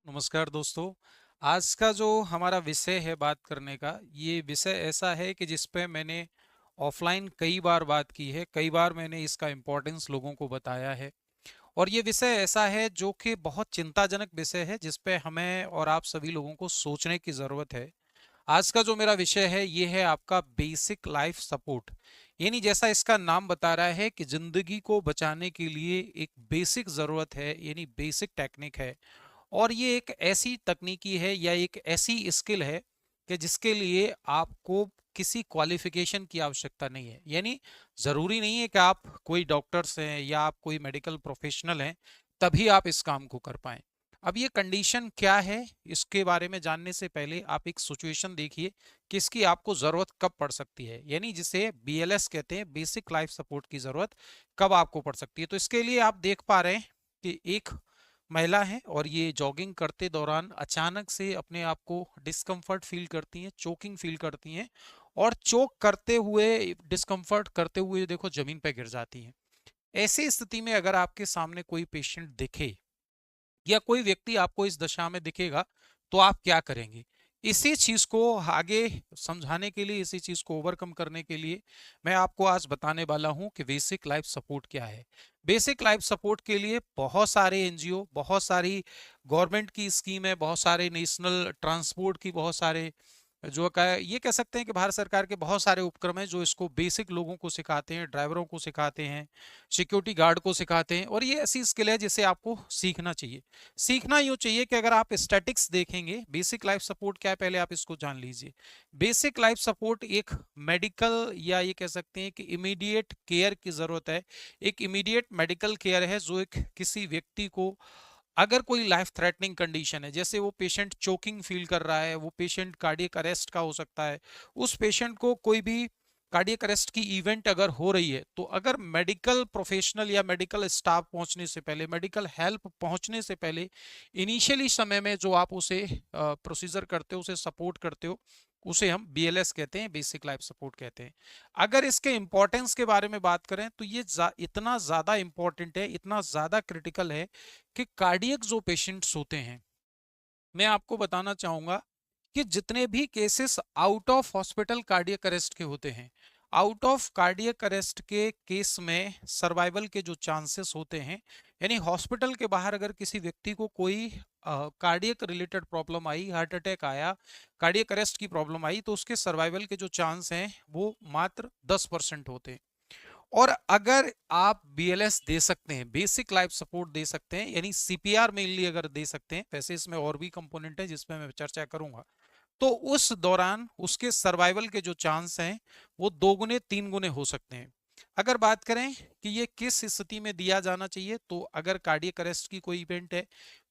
नमस्कार दोस्तों। आज का जो हमारा विषय है बात करने का, ये विषय ऐसा है कि जिस पे मैंने ऑफलाइन कई बार बात की है, कई बार मैंने इसका इम्पोर्टेंस लोगों को बताया है। और ये विषय ऐसा है जो कि बहुत चिंताजनक विषय है, जिस पे हमें और आप सभी लोगों को सोचने की ज़रूरत है। आज का जो मेरा विषय है ये है आपका बेसिक लाइफ सपोर्ट। यानी जैसा इसका नाम बता रहा है कि ज़िंदगी को बचाने के लिए एक बेसिक ज़रूरत है, यानी बेसिक टेक्निक है। और ये एक ऐसी तकनीकी है या एक ऐसी स्किल है कि जिसके लिए आपको किसी क्वालिफिकेशन की आवश्यकता नहीं है। यानी ज़रूरी नहीं है कि आप कोई डॉक्टर्स हैं या आप कोई मेडिकल प्रोफेशनल हैं तभी आप इस काम को कर पाएं। अब ये कंडीशन क्या है, इसके बारे में जानने से पहले आप एक सिचुएशन देखिए कि इसकी आपको ज़रूरत कब पड़ सकती है, यानी जिसे बीएलएस कहते हैं, बेसिक लाइफ सपोर्ट की ज़रूरत कब आपको पड़ सकती है। तो इसके लिए आप देख पा रहे हैं कि एक महिला हैं और ये जॉगिंग करते दौरान अचानक से अपने आप को डिस्कम्फर्ट फील करती हैं, चोकिंग फील करती हैं और चोक करते हुए, डिस्कम्फर्ट करते हुए देखो जमीन पर गिर जाती हैं। ऐसी स्थिति में अगर आपके सामने कोई पेशेंट दिखे या कोई व्यक्ति आपको इस दशा में दिखेगा तो आप क्या करेंगे? इसी चीज को आगे समझाने के लिए, इसी चीज को ओवरकम करने के लिए मैं आपको आज बताने वाला हूं कि बेसिक लाइफ सपोर्ट क्या है। बेसिक लाइफ सपोर्ट के लिए बहुत सारे एनजीओ, बहुत सारी गवर्नमेंट की स्कीम है, बहुत सारे नेशनल ट्रांसपोर्ट की, बहुत सारे जो ये कह सकते हैं कि भारत सरकार के बहुत सारे उपक्रम हैं जो इसको बेसिक लोगों को सिखाते हैं, ड्राइवरों को सिखाते हैं, सिक्योरिटी गार्ड को सिखाते हैं। और ये ऐसी स्किल है जिसे आपको सीखना चाहिए। सीखना यूं चाहिए कि अगर आप स्टैटिक्स देखेंगे, बेसिक लाइफ सपोर्ट क्या है पहले आप इसको जान लीजिए। बेसिक लाइफ सपोर्ट एक मेडिकल या ये कह सकते हैं कि इमीडिएट केयर की जरूरत है। एक इमीडिएट मेडिकल केयर है जो एक किसी व्यक्ति को, अगर कोई लाइफ थ्रेटनिंग कंडीशन है, जैसे वो पेशेंट चोकिंग फील कर रहा है, वो पेशेंट कार्डियक अरेस्ट का हो सकता है, उस पेशेंट को कोई भी कार्डियक अरेस्ट की इवेंट अगर हो रही है, तो अगर मेडिकल प्रोफेशनल या मेडिकल स्टाफ पहुंचने से पहले, मेडिकल हेल्प पहुंचने से पहले, इनिशियली समय में जो आप उसे प्रोसीजर करते हो, उसे सपोर्ट करते हो, उसे हम बीएलएस कहते हैं, बेसिक लाइफ सपोर्ट कहते हैं। अगर इसके इंपॉर्टेंस के बारे में बात करें तो ये इतना ज्यादा इंपॉर्टेंट है, इतना ज्यादा क्रिटिकल है कि कार्डियक जो पेशेंट्स होते हैं, मैं आपको बताना चाहूंगा कि जितने भी cases out of hospital cardiac arrest के होते हैं, आउट ऑफ कार्डियक अरेस्ट के केस में सर्वाइवल के जो चांसेस होते हैं, यानी हॉस्पिटल के बाहर अगर किसी व्यक्ति को कोई कार्डियक रिलेटेड प्रॉब्लम आई, हार्ट अटैक आया, कार्डियक अरेस्ट की प्रॉब्लम आई, तो उसके सर्वाइवल के जो चांस हैं वो मात्र 10% होते हैं। और अगर आप बीएलएस दे सकते हैं, बेसिक लाइफ सपोर्ट दे सकते हैं, यानी सीपीआर मेनली अगर दे सकते हैं, वैसे इसमें और भी कंपोनेंट है जिसमें मैं चर्चा करूंगा, तो उस दौरान उसके सर्वाइवल के जो चांस हैं वो 2 गुने 3 गुने हो सकते हैं। अगर बात करें कि ये किस स्थिति में दिया जाना चाहिए, तो अगर कार्डियक अरेस्ट की कोई इवेंट है,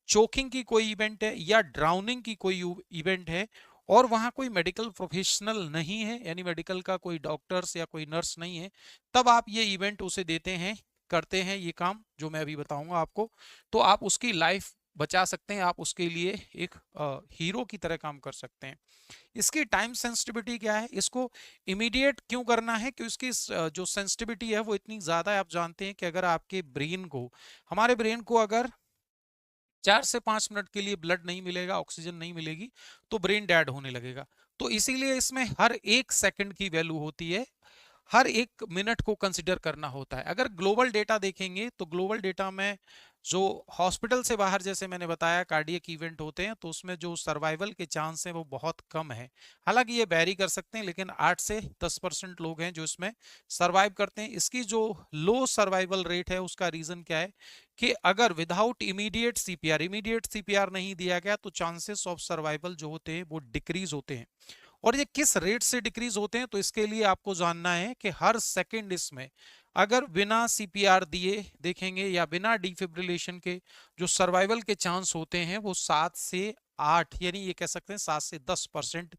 चोकिंग की कोई इवेंट है या ड्राउनिंग की कोई इवेंट है और वहां कोई मेडिकल प्रोफेशनल नहीं है, यानी मेडिकल का कोई डॉक्टर्स या कोई नर्स नहीं है, तब आप ये इवेंट उसे देते हैं, करते हैं ये काम जो मैं अभी बताऊंगा आपको, तो आप उसकी लाइफ बचा सकते हैं, आप उसके लिए एक हीरो की तरह काम कर सकते हैं। इसकी टाइम सेंसिटिविटी क्या है, इसको इमीडिएट क्यों करना है, कि उसकी जो सेंसिटिविटी है वो इतनी ज्यादा है। आप जानते हैं कि अगर आपके ब्रेन को, हमारे ब्रेन को अगर 4 से 5 मिनट के लिए ब्लड नहीं मिलेगा, ऑक्सीजन नहीं मिलेगी, तो ब्रेन डेड होने लगेगा। तो इसीलिए इसमें हर एक सेकंड की वैल्यू होती है, हर एक मिनट को कंसिडर करना होता है। अगर ग्लोबल डेटा देखेंगे तो ग्लोबल डेटा में जो हॉस्पिटल से बाहर, जैसे मैंने बताया, कार्डियक इवेंट होते हैं, तो उसमें जो सर्वाइवल के चांस हैं वो बहुत कम है। हालांकि ये वेरी कर सकते हैं, लेकिन 8 से 10% लोग हैं जो इसमें सर्वाइव करते हैं। इसकी जो लो सर्वाइवल रेट है उसका रीजन क्या है, कि अगर विदाउट इमीडिएट सीपीआर नहीं दिया गया तो चांसेस ऑफ सर्वाइवल जो होते हैं वो डिक्रीज होते हैं। और ये किस रेट से डिक्रीज होते हैं, तो इसके लिए आपको जानना है कि हर सेकंड इसमें अगर बिना सीपीआर दिए देखेंगे या बिना डिफिब्रिलेशन के, जो सर्वाइवल के चांस होते हैं वो 7 से 8, यानी ये कह सकते हैं 7 से 10%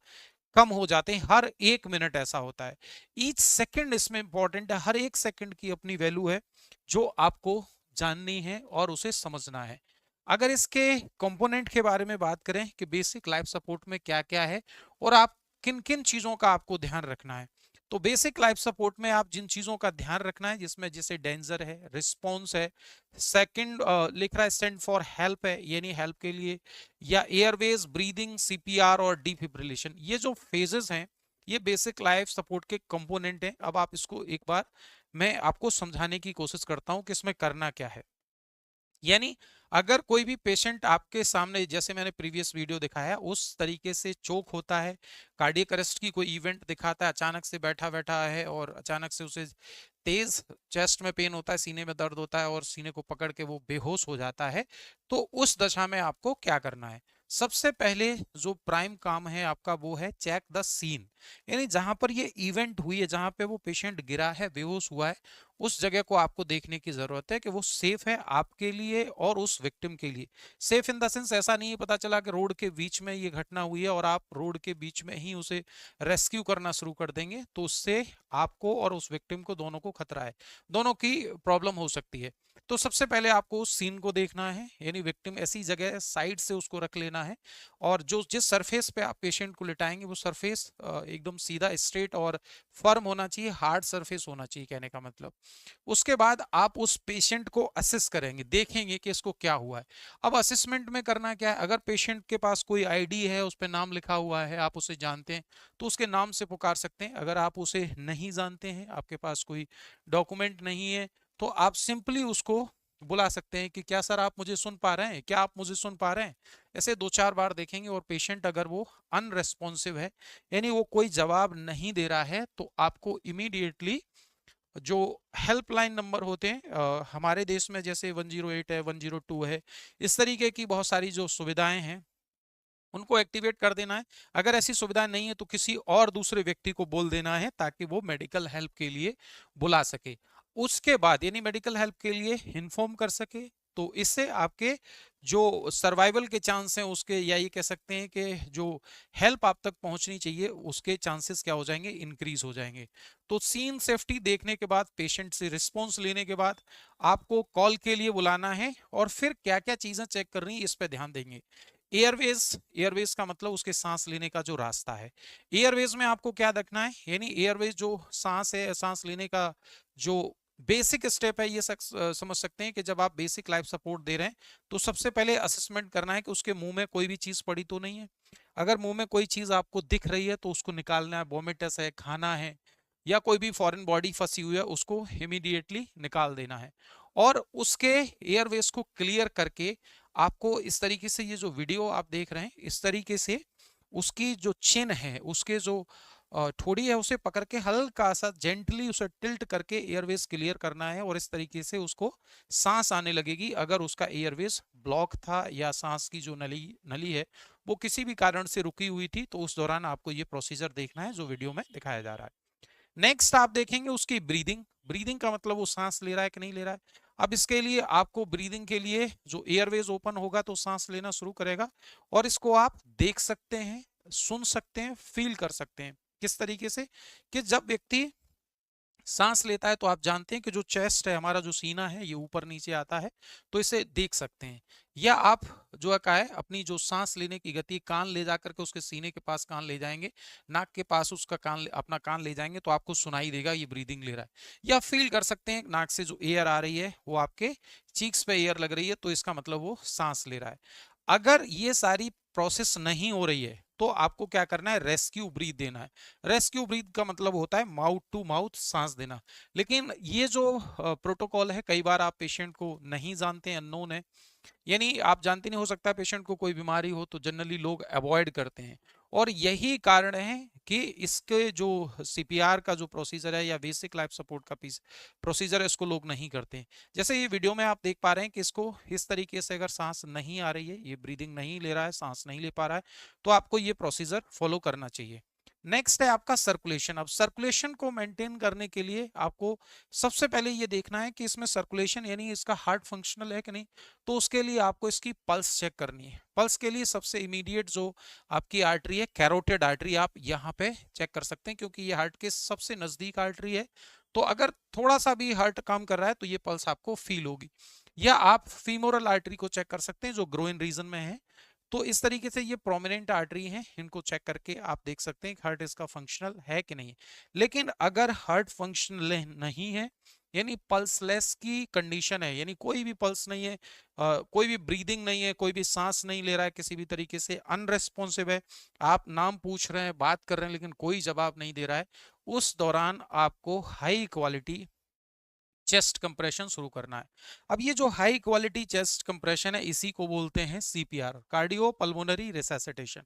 कम हो जाते हैं। हर एक मिनट ऐसा होता है। ईच सेकंड इसमें इंपॉर्टेंट है, हर एक सेकंड की अपनी वैल्यू है जो आपको जाननी है और उसे समझना है। अगर इसके कंपोनेंट के बारे में बात करें कि बेसिक लाइफ सपोर्ट में क्या क्या है और आप किन किन चीजों का आपको ध्यान रखना है, तो बेसिक लाइफ सपोर्ट में आप जिन चीजों का ध्यान रखना है, जिसमें जैसे डेंजर है, रिस्पॉन्स है, सेकंड लिख रहा है स्टैंड फॉर हेल्प है, यानी हेल्प के लिए, या एयरवेज, ब्रीदिंग, सीपीआर और डिफिब्रिलेशन, ये जो फेजेस हैं ये बेसिक लाइफ सपोर्ट के कंपोनेंट हैं। अब आप इसको एक बार मैं आपको समझाने की कोशिश करता हूं कि इसमें करना क्या है। यानी अगर कोई भी पेशेंट आपके सामने, जैसे मैंने प्रीवियस वीडियो दिखाया उस तरीके से चोक होता है, कार्डियक अरेस्ट की कोई इवेंट दिखाता है, अचानक से बैठा बैठा है और अचानक से उसे तेज चेस्ट में पेन होता है, सीने में दर्द होता है और सीने को पकड़ के वो बेहोश हो जाता है, तो उस दशा में आपको क्या करना है? सबसे पहले जो प्राइम काम है आपका वो है चेक द सीन, यानी जहां पर ये इवेंट हुई है, जहां पे वो पेशेंट गिरा है, बेहोश हुआ है, उस जगह को आपको देखने की जरूरत है कि वो सेफ है आपके लिए और उस विक्टिम के लिए। सेफ इन द सेंस, ऐसा नहीं है पता चला कि रोड के बीच में ये घटना हुई है और आप रोड के बीच में ही उसे रेस्क्यू करना शुरू कर देंगे, तो उससे आपको और उस विक्टिम को दोनों को खतरा है, दोनों की प्रॉब्लम हो सकती है। तो सबसे पहले आपको उस सीन को देखना है, यानी विक्टिम ऐसी जगह साइड से उसको रख लेना है और जो जिस सरफेस पे आप पेशेंट को लिटाएंगे वो सरफेस एकदम सीधा, स्ट्रेट और फर्म होना चाहिए, हार्ड सरफेस होना चाहिए कहने का मतलब। उसके बाद आप उस पेशेंट को असेस करेंगे, देखेंगे कि इसको क्या हुआ है। अब असेसमेंट में करना क्या है, अगर पेशेंट के पास कोई आईडी है, उस पर नाम लिखा हुआ है, आप उसे जानते हैं तो उसके नाम से पुकार सकते हैं। अगर आप उसे नहीं जानते हैं, आपके पास कोई डॉक्यूमेंट नहीं है, तो आप सिंपली उसको बुला सकते हैं कि क्या सर आप मुझे सुन पा रहे हैं, क्या आप मुझे सुन पा रहे हैं। ऐसे 2-4 बार देखेंगे और पेशेंट अगर वो अनरेस्पॉन्सिव है, यानी वो कोई जवाब नहीं दे रहा है, तो आपको इमीडिएटली जो हेल्पलाइन नंबर होते हैं हमारे देश में, जैसे 108 है, 102 है, इस तरीके की बहुत सारी जो सुविधाएं हैं उनको एक्टिवेट कर देना है। अगर ऐसी सुविधा नहीं है तो किसी और दूसरे व्यक्ति को बोल देना है ताकि वो मेडिकल हेल्प के लिए बुला सके। उसके बाद यानी मेडिकल हेल्प के लिए इन्फॉर्म कर सके, तो इससे आपके जो सर्वाइवल के चांस हैं उसके, या ये कह सकते हैं कि जो हेल्प आप तक पहुंचनी चाहिए उसके चांसेस क्या हो जाएंगे, इंक्रीज हो जाएंगे। तो सीन सेफ्टी देखने के बाद, पेशेंट से रिस्पॉन्स लेने के बाद आपको कॉल के लिए बुलाना है और फिर क्या क्या चीजें चेक करनी है इस पर ध्यान देंगे। एयरवेज, एयरवेज का मतलब उसके सांस लेने का जो रास्ता है। एयरवेज में आपको क्या देखना है, यानी एयरवेज जो सांस है, सांस लेने का जो बेसिक स्टेप है, ये समझ सकते हैं कि जब आप बेसिक लाइफ सपोर्ट दे रहे हैं तो सबसे पहले असेसमेंट करना है कि उसके मुंह में कोई भी चीज पड़ी तो नहीं है। अगर मुंह में कोई चीज आपको दिख रही है तो उसको निकालना है, वोमिटस है, खाना है, या कोई भी फॉरेन बॉडी फंसी हुई है उसको इमीडिएटली निकाल देना है। और उसके एयरवेज को क्लियर करके आपको इस तरीके से, ये जो वीडियो आप देख रहे हैं इस तरीके से उसकी जो चिन है, उसके जो ठोड़ी है, उसे पकड़ के हल्का सा जेंटली उसे टिल्ट करके एयरवेज क्लियर करना है और इस तरीके से उसको सांस आने लगेगी। अगर उसका एयरवेज ब्लॉक था या सांस की जो नली नली है वो किसी भी कारण से रुकी हुई थी, तो उस दौरान आपको ये प्रोसीजर देखना है जो वीडियो में दिखाया जा रहा है। नेक्स्ट आप देखेंगे उसकी ब्रीदिंग। ब्रीदिंग का मतलब वो सांस ले रहा है कि नहीं ले रहा है। अब इसके लिए आपको ब्रीदिंग के लिए जो एयरवेज ओपन होगा तो सांस लेना शुरू करेगा, और इसको आप देख सकते हैं, सुन सकते हैं, फील कर सकते हैं। किस तरीके से, कि जब व्यक्ति सांस लेता है तो आप जानते हैं कि जो चेस्ट है, हमारा जो सीना है, ये ऊपर नीचे आता है, तो इसे देख सकते हैं। या आप जो है क्या है, अपनी जो सांस लेने की गति, कान ले जाकर के उसके सीने के पास कान ले जाएंगे, नाक के पास उसका कान, अपना कान ले जाएंगे तो आपको सुनाई देगा ये ब्रीदिंग ले रहा है। या फील कर सकते हैं नाक से जो एयर आ रही है वो आपके चीक्स पे एयर लग रही है, तो इसका मतलब वो सांस ले रहा है। अगर ये सारी प्रोसेस नहीं हो रही है तो आपको क्या करना है, रेस्क्यू ब्रीथ देना है। रेस्क्यू ब्रीथ का मतलब होता है माउथ टू माउथ सांस देना। लेकिन ये जो प्रोटोकॉल है, कई बार आप पेशेंट को नहीं जानते हैं, अननोन है, यानी आप जानते नहीं, हो सकता है पेशेंट को कोई बीमारी हो तो जनरली लोग अवॉइड करते हैं, और यही कारण है कि इसके जो सीपीआर का जो प्रोसीजर है या बेसिक लाइफ सपोर्ट का प्रोसीजर है, इसको लोग नहीं करते हैं। जैसे ये वीडियो में आप देख पा रहे हैं कि इसको इस तरीके से अगर सांस नहीं आ रही है, ये ब्रीदिंग नहीं ले रहा है, सांस नहीं ले पा रहा है, तो आपको ये प्रोसीजर फॉलो करना चाहिए। नेक्स्ट है आपका सर्कुलेशन। अब सर्कुलेशन को मेंटेन करने के लिए आपको सबसे पहले ये देखना है कि इसमें सर्कुलेशन, यानी इसका हार्ट फंक्शनल है कि नहीं। तो उसके लिए आपको इसकी पल्स चेक करनी है। पल्स के लिए सबसे इमीडिएट जो आपकी आर्टरी है, कैरोटिड आर्टरी, आप यहाँ पे चेक कर सकते हैं क्योंकि ये हार्ट के सबसे नजदीक आर्टरी है। तो अगर थोड़ा सा भी हार्ट काम कर रहा है तो ये पल्स आपको फील होगी। या आप फीमोरल आर्टरी को चेक कर सकते हैं जो ग्रोइन रीजन में है। तो इस तरीके से ये प्रोमिनेंट आर्टरी हैं, इनको चेक करके आप देख सकते हैं कि हार्ट इसका फंक्शनल है कि नहीं। लेकिन अगर हार्ट फंक्शनल नहीं है, यानी पल्सलेस की कंडीशन है, यानी कोई भी पल्स नहीं है, कोई भी ब्रीदिंग नहीं है, कोई भी सांस नहीं ले रहा है, किसी भी तरीके से अनरेस्पॉन्सिव है, आप नाम पूछ रहे हैं, बात कर रहे हैं, लेकिन कोई जवाब नहीं दे रहा है, उस दौरान आपको हाई क्वालिटी चेस्ट कंप्रेशन शुरू करना है। अब ये जो हाई क्वालिटी चेस्ट कंप्रेशन है, इसी को बोलते हैं सीपीआर, कार्डियो पल्मोनरी रिसैसिटेशन।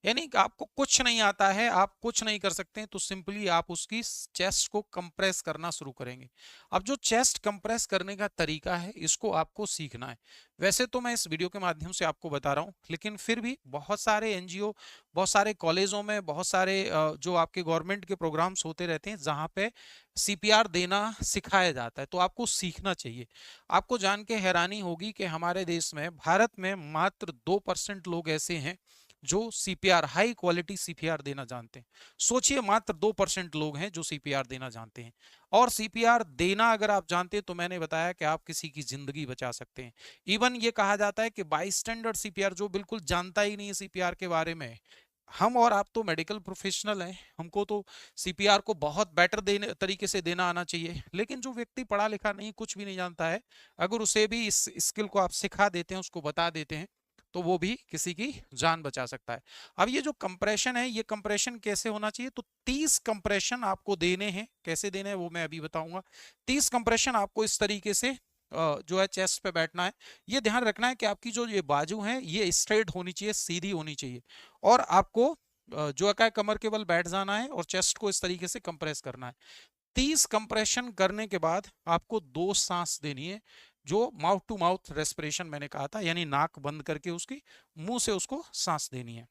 यानी कि आपको कुछ नहीं आता है, आप कुछ नहीं कर सकते हैं, तो सिंपली आप उसकी चेस्ट को कंप्रेस करना शुरू करेंगे। अब जो चेस्ट कंप्रेस करने का तरीका है, इसको आपको सीखना है। वैसे तो मैं इस वीडियो के माध्यम से आपको बता रहा हूँ, लेकिन फिर भी बहुत सारे एनजीओ, बहुत सारे कॉलेजों में, बहुत सारे जो आपके गवर्नमेंट के प्रोग्राम्स होते रहते हैं, जहाँ पे सीपीआर देना सिखाया जाता है, तो आपको सीखना चाहिए। आपको जान के हैरानी होगी कि हमारे देश में, भारत में मात्र 2% लोग ऐसे हैं जो सीपीआर, हाई क्वालिटी सीपीआर देना जानते हैं। सोचिए, मात्र 2% लोग हैं जो सीपीआर देना जानते हैं। और सीपीआर देना अगर आप जानते हैं, तो मैंने बताया कि आप किसी की जिंदगी बचा सकते हैं। इवन ये कहा जाता है कि बाई स्टैंडर्ड सीपीआर, जो बिल्कुल जानता ही नहीं है सीपीआर के बारे में, हम और आप तो मेडिकल प्रोफेशनल हैं, हमको तो सीपीआर को बहुत बेटर देने तरीके से देना आना चाहिए। लेकिन जो व्यक्ति पढ़ा लिखा नहीं, कुछ भी नहीं जानता है, अगर उसे भी इस स्किल को आप सिखा देते हैं, उसको बता देते हैं, तो वो भी किसी की जान बचा सकता है। अब ये जो कंप्रेशन है, ये कंप्रेशन कैसे होना चाहिए, तो 30 कंप्रेशन आपको देने हैं। कैसे देने हैं वो मैं अभी बताऊंगा। 30 कंप्रेशन आपको इस तरीके से जो है चेस्ट पे बैठना है। ये ध्यान रखना है कि आपकी जो ये बाजू है, ये स्ट्रेट होनी चाहिए, सीधी होनी चाहिए। और आपको जो है कमर के बल बैठ जाना है और चेस्ट को इस तरीके से कंप्रेस करना है। 30 कंप्रेशन करने के बाद आपको 2 सांस देनी है, जो माउथ टू माउथ रेस्पिरेशन मैंने कहा था, यानी नाक बंद करके उसकी मुंह से उसको सांस देनी है।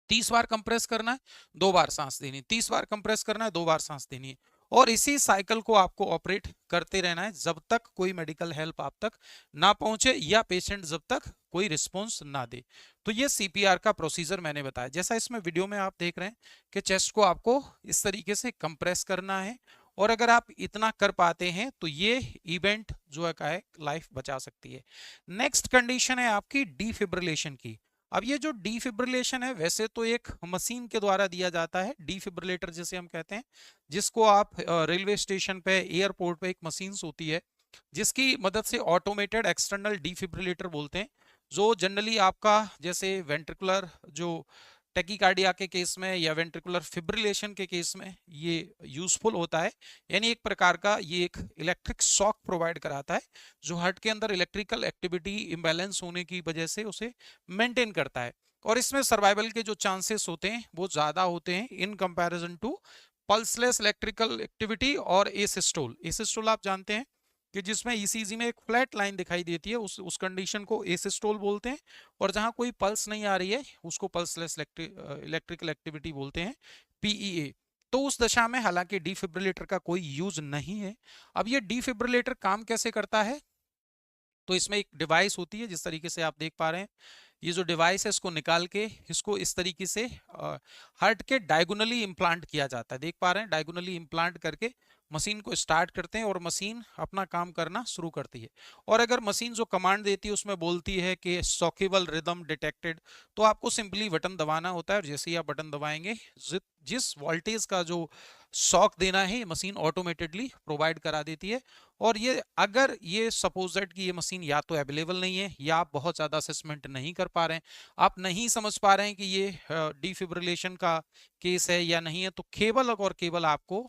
30 बार कंप्रेस करना है, 2 बार सांस देनी है, 30 बार कंप्रेस करना है, 2 बार सांस देनी है। और इसी साइकिल को आपको ऑपरेट करते रहना है जब तक कोई मेडिकल हेल्प आप तक ना पहुंचे, या पेशेंट जब तक कोई रिस्पॉन्स ना दे। तो ये सीपीआर का प्रोसीजर मैंने बताया। जैसा इसमें वीडियो में आप देख रहे हैं कि चेस्ट को आपको इस तरीके से कंप्रेस करना है, और अगर आप इतना कर पाते हैं तो ये इवेंट जो है लाइफ बचा सकती है। नेक्स्ट कंडीशन है आपकी डिफिब्रिलेशन की। अब ये जो डिफिब्रिलेशन है, वैसे तो एक मशीन के द्वारा दिया जाता है, डिफिब्रिलेटर जिसे हम कहते हैं, जिसको आप रेलवे स्टेशन पे, एयरपोर्ट पे एक मशीन होती है, जिसकी मदद से ऑटोमेटेड एक्सटर्नल डिफिब्रिलेटर बोलते हैं, जो जनरली आपका जैसे वेंट्रिकुलर जो टेकिकार्डिया के केस में या वेंट्रिकुलर फिब्रिलेशन के केस में ये यूजफुल होता है। यानी एक प्रकार का ये एक इलेक्ट्रिक शॉक प्रोवाइड कराता है, जो हार्ट के अंदर इलेक्ट्रिकल एक्टिविटी इम्बैलेंस होने की वजह से उसे मेंटेन करता है। और इसमें सर्वाइवल के जो चांसेस होते हैं वो ज्यादा होते हैं in comparison to pulseless electrical activity और एसिस्टोल। एसिस्टोल आप जानते हैं कि जिसमें ईसीजी में एक फ्लैट लाइन दिखाई देती है, उस कंडीशन को एसिस्टोल बोलते हैं। और जहां कोई पल्स नहीं आ रही है, उसको पल्सलेस इलेक्ट्रिकल एक्टिविटी बोलते हैं, पीईए। तो उस दशा में हालांकि डिफिब्रिलेटर का कोई यूज नहीं है। अब ये डिफिब्रिलेटर काम कैसे करता है, तो इसमें एक डिवाइस होती है, जिस तरीके से आप देख पा रहे हैं, ये जो डिवाइस है इसको निकाल के इसको इस तरीके से हार्ट के डायगोनली इम्प्लांट किया जाता है। देख पा रहे हैं, डायगोनली इम्प्लांट करके मशीन को स्टार्ट करते हैं और मशीन अपना काम करना शुरू करती है। और अगर मशीन जो कमांड देती है उसमें बोलती है कि शॉकेबल रिदम डिटेक्टेड, तो आपको सिंपली बटन दबाना होता है, और जैसे ही आप बटन दबाएंगे, जिस वोल्टेज का जो शॉक देना है, मशीन ऑटोमेटेडली प्रोवाइड करा देती है। और ये अगर ये सपोज दैट कि ये मशीन या तो अवेलेबल नहीं है, या आप बहुत ज़्यादा असेसमेंट नहीं कर पा रहे हैं, आप नहीं समझ पा रहे हैं कि ये डिफिब्रिलेशन का केस है या नहीं है, तो केवल और केवल आपको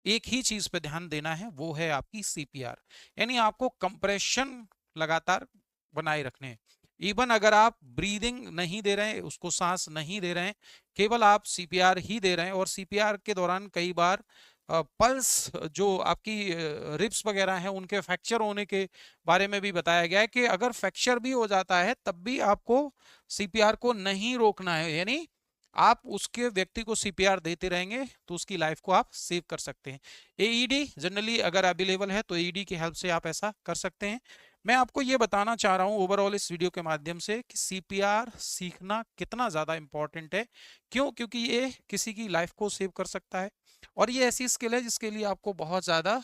एक ही चीज पे ध्यान देना है, वो है आपकी सीपीआर। यानी आपको कंप्रेशन लगातार बनाए रखने हैं। इवन अगर आप ब्रीदिंग नहीं दे रहे हैं, उसको सांस नहीं दे रहे हैं, केवल आप सीपीआर ही दे रहे हैं। और सीपीआर के दौरान कई बार पल्स जो आपकी रिब्स वगैरह हैं, उनके फ्रैक्चर होने के बारे में भी बताया गया है कि अगर फ्रैक्चर भी हो जाता है, तब भी आपको सीपीआर को नहीं रोकना है। यानी आप उसके व्यक्ति को सीपीआर देते रहेंगे तो उसकी लाइफ को आप सेव कर सकते हैं। एईडी जनरली अगर अवेलेबल है तो एईडी की हेल्प से आप ऐसा कर सकते हैं। मैं आपको ये बताना चाह रहा हूँ ओवरऑल इस वीडियो के माध्यम से कि सीपीआर सीखना कितना ज़्यादा इंपॉर्टेंट है। क्यों? क्योंकि ये किसी की लाइफ को सेव कर सकता है, और ये ऐसी स्किल है जिसके लिए आपको बहुत ज़्यादा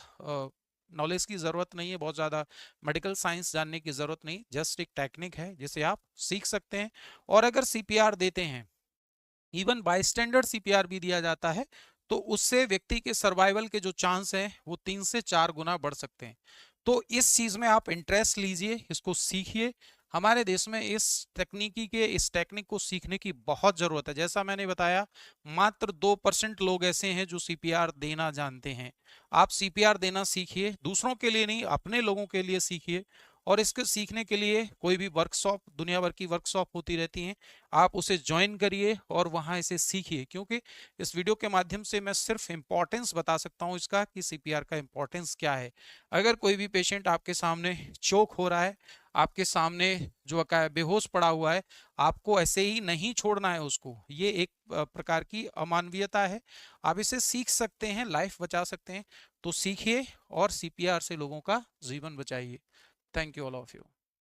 नॉलेज की ज़रूरत नहीं है, बहुत ज़्यादा मेडिकल साइंस जानने की ज़रूरत नहीं, जस्ट एक टेक्निक है जिसे आप सीख सकते हैं। और अगर सीपीआर देते हैं, इवन बाईस्टैंडर्ड सीपीआर भी दिया जाता है, तो उससे व्यक्ति के सर्वाइवल के जो चांस हैं वो 3 से 4 गुना बढ़ सकते हैं। तो इस चीज में आप इंटरेस्ट लीजिए, इसको सीखिए। हमारे देश में इस टेक्निक को सीखने की बहुत जरूरत है। जैसा मैंने बताया, मात्र 2% लोग ऐसे हैं जो सीपीआर देना जानते हैं। आप सीपीआर देना सीखिए, दूसरों के लिए नहीं, अपने लोगों के लिए सीखिए। और इसके सीखने के लिए कोई भी वर्कशॉप, दुनिया भर की वर्कशॉप होती रहती हैं, आप उसे ज्वाइन करिए और वहां इसे सीखिए। क्योंकि इस वीडियो के माध्यम से मैं सिर्फ इंपॉर्टेंस बता सकता हूं इसका, कि सीपीआर का इंपॉर्टेंस क्या है। अगर कोई भी पेशेंट आपके सामने चोक हो रहा है, आपके सामने जो बेहोश पड़ा हुआ है, आपको ऐसे ही नहीं छोड़ना है उसको। ये एक प्रकार की अमानवीयता है। आप इसे सीख सकते हैं, लाइफ बचा सकते हैं। तो सीखिए और सीपीआर से लोगों का जीवन बचाइए। Thank you all of you.